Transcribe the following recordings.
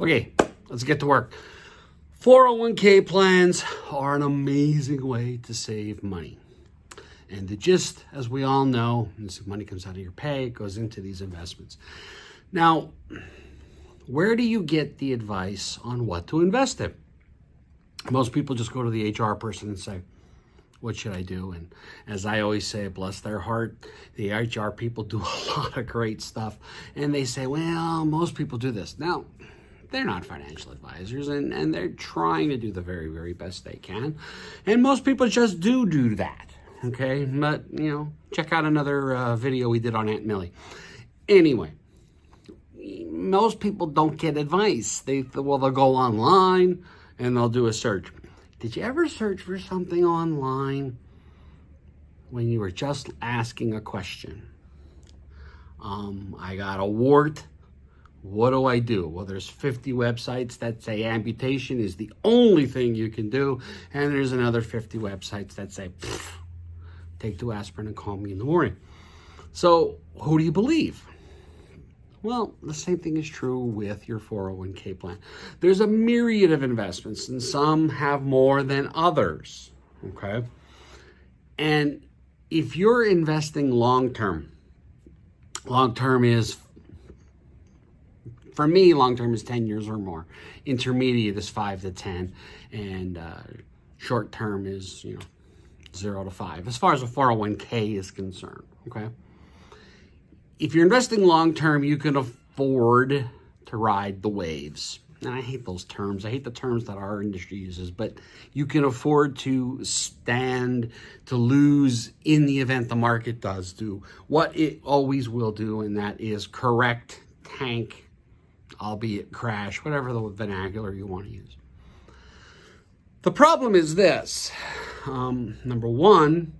Okay, let's get to work. 401k plans are an amazing way to save money. And the gist, as we all know, is money comes out of your pay, it goes into these investments. Now, where do you get the advice on what to invest in? Most people just go to the HR person and say, what should I do? And as I always say, bless their heart, the HR people do a lot of great stuff. And they say, well, most people do this. Now, they're not financial advisors, and they're trying to do the very, very best they can. And most people just do that, okay? But, check out another video we did on Aunt Millie. Anyway, most people don't get advice. They'll go online and they'll do a search. Did you ever search for something online when you were just asking a question? I got a wart. What do I do? Well, there's 50 websites that say amputation is the only thing you can do. And there's another 50 websites that say, take 2 aspirin and call me in the morning. So who do you believe? Well, the same thing is true with your 401k plan. There's a myriad of investments, and some have more than others, okay? And if you're investing long-term is, for me, long-term is 10 years or more. Intermediate is 5 to 10, and short-term is, 0 to 5, as far as a 401k is concerned, okay? If you're investing long-term, you can afford to ride the waves. And I hate those terms. I hate the terms that our industry uses, but you can afford to stand to lose in the event the market does do what it always will do, and that is correct, tank, albeit crash, whatever the vernacular you want to use. The problem is this. Number one,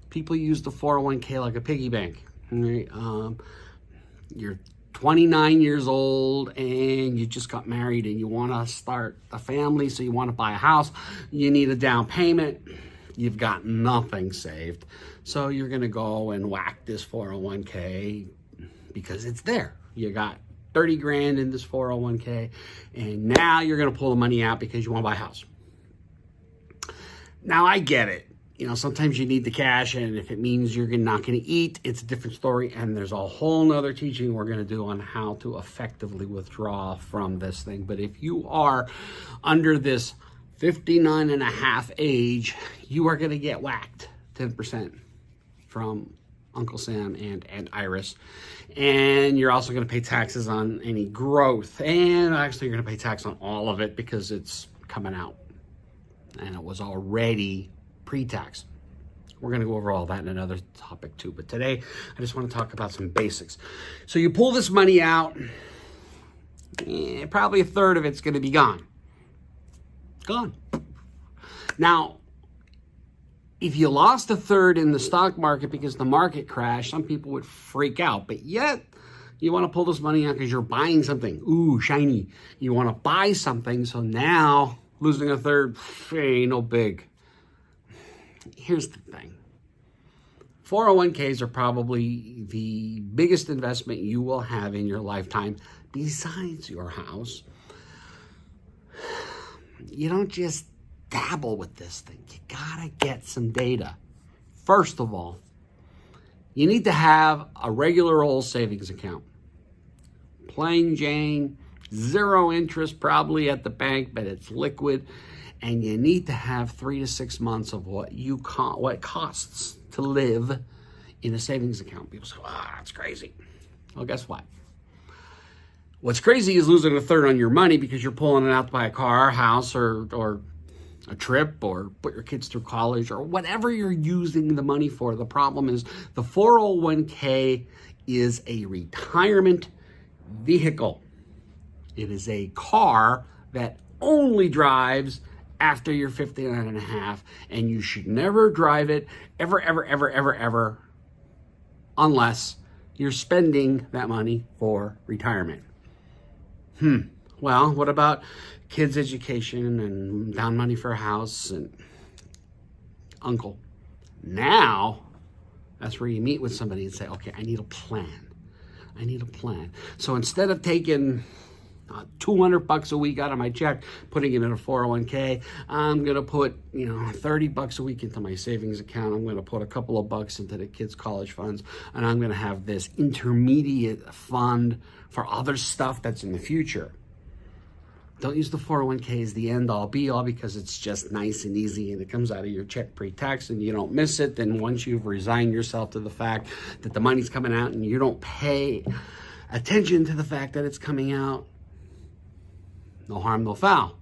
people use the 401k like a piggy bank. Right? You're 29 years old and you just got married and you want to start a family, so you want to buy a house. You need a down payment. You've got nothing saved. So you're going to go and whack this 401k because it's there. You got 30 grand in this 401k, and now you're going to pull the money out because you want to buy a house. Now, I get it. Sometimes you need the cash, and if it means you're not going to eat, it's a different story. And there's a whole nother teaching we're going to do on how to effectively withdraw from this thing. But if you are under this 59 and a half age, you are going to get whacked 10% from Uncle Sam and Aunt Iris. And you're also going to pay taxes on any growth. And actually, you're going to pay tax on all of it because it's coming out. And it was already pre-tax. We're going to go over all that in another topic too. But today, I just want to talk about some basics. So you pull this money out, probably a third of it's going to be gone. Gone. Now, if you lost a third in the stock market because the market crashed, some people would freak out. But yet, you want to pull this money out because you're buying something. Ooh, shiny. You want to buy something. So now, losing a third, ain't no big. Here's the thing. 401ks are probably the biggest investment you will have in your lifetime besides your house. You don't just dabble with this thing. You gotta get some data. First of all, you need to have a regular old savings account. Plain Jane, 0 interest probably at the bank, but it's liquid. And you need to have 3 to 6 months of what it costs to live in a savings account. People say, that's crazy. Well, guess what? What's crazy is losing a third on your money because you're pulling it out to buy a car, house, or a trip, or put your kids through college, or whatever you're using the money for. The problem is the 401k is a retirement vehicle. It is a car that only drives after you're 59 and a half, and you should never drive it ever, unless you're spending that money for retirement. Well, what about kids' education and down money for a house and uncle? Now, that's where you meet with somebody and say, okay, I need a plan. So instead of taking $200 a week out of my check, putting it in a 401k. I'm going to put, $30 a week into my savings account. I'm going to put a couple of bucks into the kids' college funds, and I'm going to have this intermediate fund for other stuff that's in the future. Don't use the 401k as the end all be all, because it's just nice and easy and it comes out of your check pre-tax and you don't miss it. Then once you've resigned yourself to the fact that the money's coming out and you don't pay attention to the fact that it's coming out, no harm, no foul,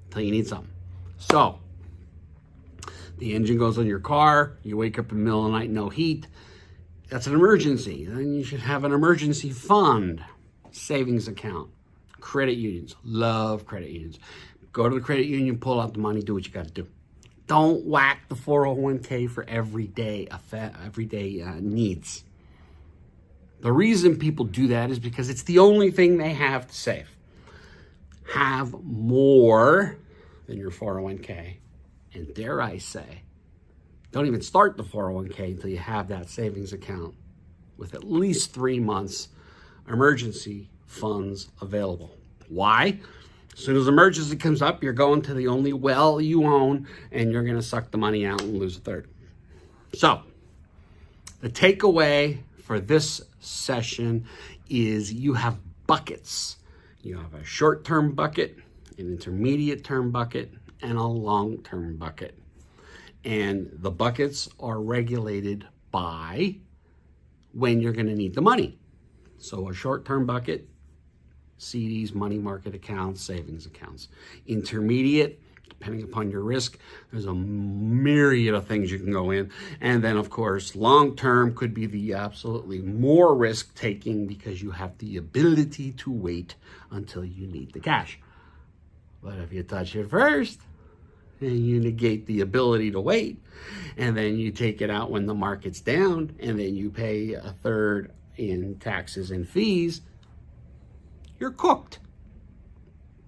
until you need something. So, the engine goes on your car, you wake up in the middle of the night, no heat. That's an emergency. Then you should have an emergency fund, savings account. Credit unions, love credit unions. Go to the credit union, pull out the money, do what you got to do. Don't whack the 401k for everyday needs. The reason people do that is because it's the only thing they have to save. Have more than your 401k. And dare I say, don't even start the 401k until you have that savings account with at least 3 months emergency funds available. Why? As soon as emergency comes up, you're going to the only well you own and you're going to suck the money out and lose a third. So, the takeaway for this session is you have buckets. You have a short-term bucket, an intermediate-term bucket, and a long-term bucket. And the buckets are regulated by when you're going to need the money. So a short-term bucket, CDs, money market accounts, savings accounts. Intermediate, depending upon your risk, there's a myriad of things you can go in. And then, of course, long-term could be the absolutely more risk-taking because you have the ability to wait until you need the cash. But if you touch it first, and you negate the ability to wait, and then you take it out when the market's down, and then you pay a third in taxes and fees, you're cooked.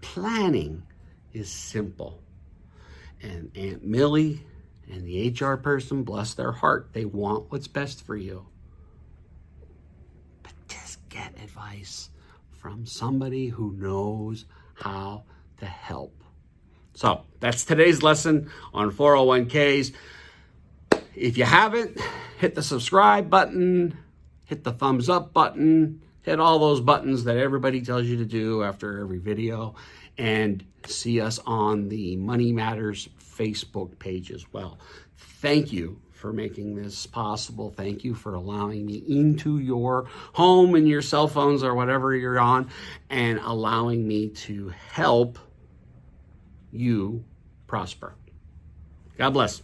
Planning is simple. And Aunt Millie and the HR person, bless their heart, they want what's best for you. But just get advice from somebody who knows how to help. So that's today's lesson on 401ks. If you haven't, hit the subscribe button, hit the thumbs up button, hit all those buttons that everybody tells you to do after every video, and see us on the Money Matters Facebook page as well. Thank you for making this possible. Thank you for allowing me into your home and your cell phones or whatever you're on, and allowing me to help you prosper. God bless.